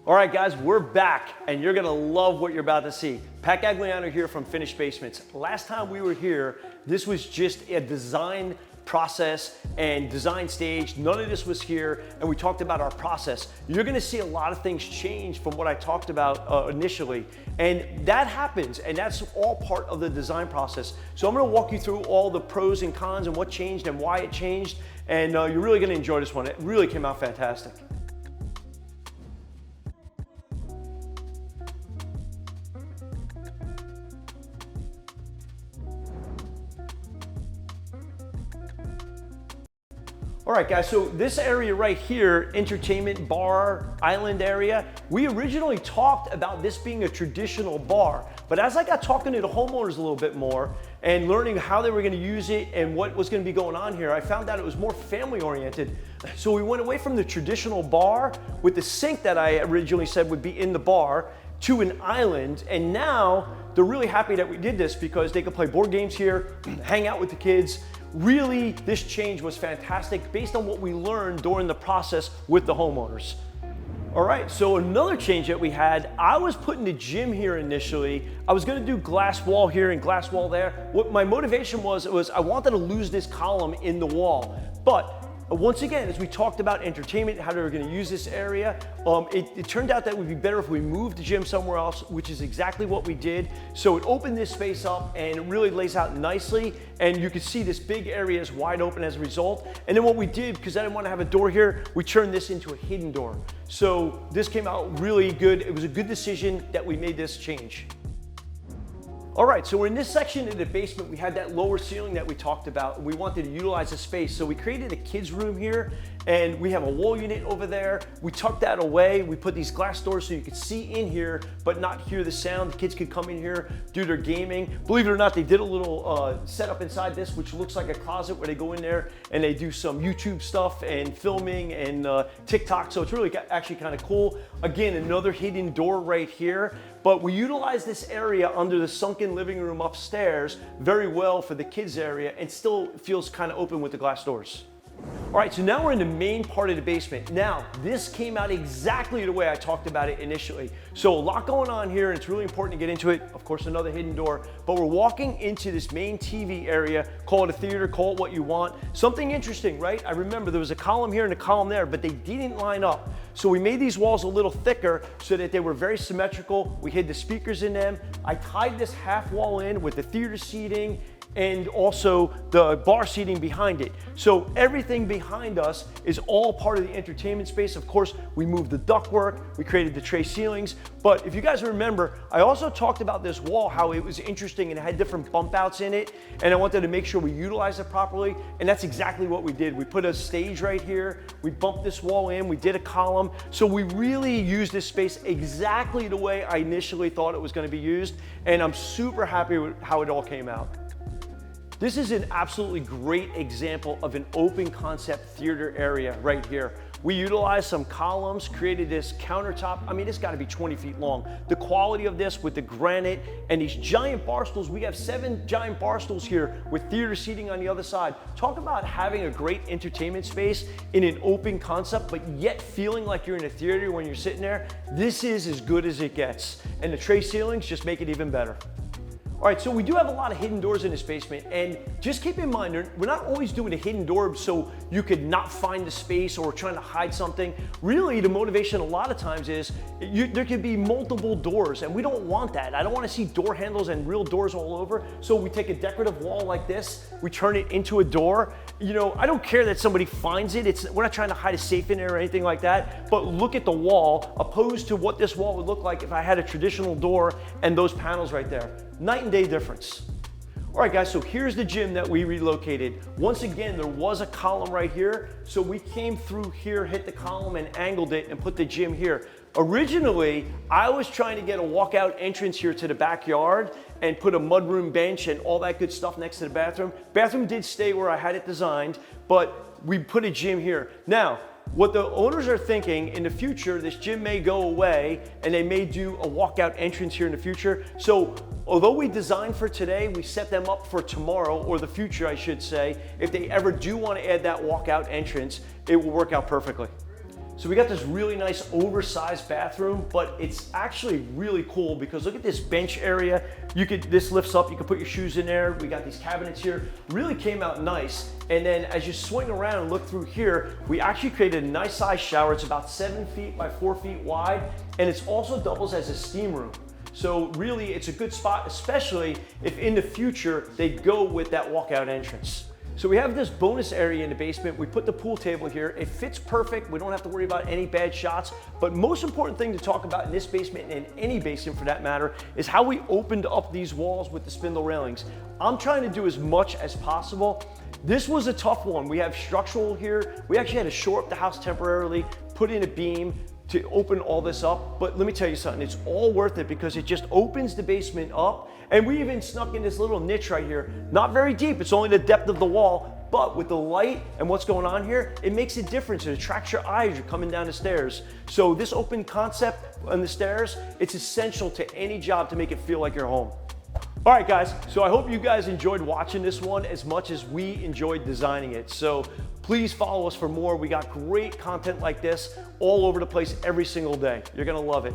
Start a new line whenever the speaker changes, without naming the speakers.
All right, guys, we're back, and you're gonna love what you're about to see. Pat Gagliano here from Finished Basements. Last time we were here, this was just a design process and design stage. None of this was here, and we talked about our process. You're gonna see a lot of things change from what I talked about initially, and that happens, and that's all part of the design process. So I'm gonna walk you through all the pros and cons and what changed and why it changed, and you're really gonna enjoy this one. It really came out fantastic. All right, guys, so this area right here, entertainment bar, island area, we originally talked about this being a traditional bar, but as I got talking to the homeowners a little bit more and learning how they were gonna use it and what was gonna be going on here, I found out it was more family oriented. So we went away from the traditional bar with the sink that I originally said would be in the bar to an island, and now they're really happy that we did this because they could play board games here, hang out with the kids. Really, this change was fantastic based on what we learned during the process with the homeowners. All right, so another change that we had, I was putting the gym here initially. I was gonna do glass wall here and glass wall there. What my motivation was I wanted to lose this column in the wall. But once again, as we talked about entertainment, how they were gonna use this area, it turned out that it would be better if we moved the gym somewhere else, which is exactly what we did. So it opened this space up and it really lays out nicely. And you can see this big area is wide open as a result. And then what we did, because I didn't want to have a door here, we turned this into a hidden door. So this came out really good. It was a good decision that we made this change. All right, so we're in this section in the basement. We had that lower ceiling that we talked about. We wanted to utilize the space. So we created a kids room here, and we have a wall unit over there. We tucked that away. We put these glass doors so you could see in here, but not hear the sound. The kids could come in here, do their gaming. Believe it or not, they did a little setup inside this, which looks like a closet where they go in there and they do some YouTube stuff and filming and TikTok. So it's really actually kind of cool. Again, another hidden door right here. But we utilize this area under the sunken living room upstairs very well for the kids area and still feels kind of open with the glass doors. All right, so now we're in the main part of the basement. Now, this came out exactly the way I talked about it initially. So a lot going on here, and it's really important to get into it. Of course, another hidden door, but we're walking into this main TV area. Call it a theater, call it what you want. Something interesting, right? I remember there was a column here and a column there, but they didn't line up. So we made these walls a little thicker so that they were very symmetrical. We hid the speakers in them. I tied this half wall in with the theater seating and also the bar seating behind it. So everything behind us is all part of the entertainment space. Of course, we moved the ductwork, we created the tray ceilings, but if you guys remember, I also talked about this wall, how it was interesting and it had different bump outs in it, and I wanted to make sure we utilized it properly, and that's exactly what we did. We put a stage right here, we bumped this wall in, we did a column, so we really used this space exactly the way I initially thought it was gonna be used, and I'm super happy with how it all came out. This is an absolutely great example of an open concept theater area right here. We utilized some columns, created this countertop. I mean, it's gotta be 20 feet long. The quality of this with the granite and these giant bar stools, we have 7 giant bar stools here with theater seating on the other side. Talk about having a great entertainment space in an open concept, but yet feeling like you're in a theater when you're sitting there. This is as good as it gets. And the tray ceilings just make it even better. All right, so we do have a lot of hidden doors in this basement, and just keep in mind, we're not always doing a hidden door so you could not find the space or trying to hide something. Really, the motivation a lot of times is there could be multiple doors, and we don't want that. I don't want to see door handles and real doors all over, so we take a decorative wall like this, we turn it into a door. You know, I don't care that somebody finds it. We're not trying to hide a safe in there or anything like that, but look at the wall opposed to what this wall would look like if I had a traditional door and those panels right there. Night and day difference. All right, guys, so here's the gym that we relocated. Once again, there was a column right here, so we came through here, hit the column and angled it and put the gym here. Originally, I was trying to get a walkout entrance here to the backyard and put a mudroom bench and all that good stuff next to the bathroom. Bathroom did stay where I had it designed, but we put a gym here. Now, what the owners are thinking in the future, this gym may go away and they may do a walkout entrance here in the future. So although we designed for today, we set them up for tomorrow, or the future I should say. If they ever do want to add that walkout entrance, it will work out perfectly. So we got this really nice oversized bathroom, but it's actually really cool because look at this bench area. This lifts up, you can put your shoes in there. We got these cabinets here, really came out nice. And then as you swing around and look through here, we actually created a nice size shower. It's about 7 feet by 4 feet wide, and it also doubles as a steam room. So really it's a good spot, especially if in the future they go with that walkout entrance. So we have this bonus area in the basement. We put the pool table here. It fits perfect. We don't have to worry about any bad shots. But most important thing to talk about in this basement and in any basement for that matter is how we opened up these walls with the spindle railings. I'm trying to do as much as possible. This was a tough one. We have structural here. We actually had to shore up the house temporarily, put in a beam to open all this up. But let me tell you something, it's all worth it because it just opens the basement up. And we even snuck in this little niche right here. Not very deep, it's only the depth of the wall, but with the light and what's going on here, it makes a difference. It attracts your eye as you're coming down the stairs. So this open concept on the stairs, it's essential to any job to make it feel like you're home. All right, guys, so I hope you guys enjoyed watching this one as much as we enjoyed designing it. So please follow us for more. We got great content like this all over the place every single day. You're gonna love it.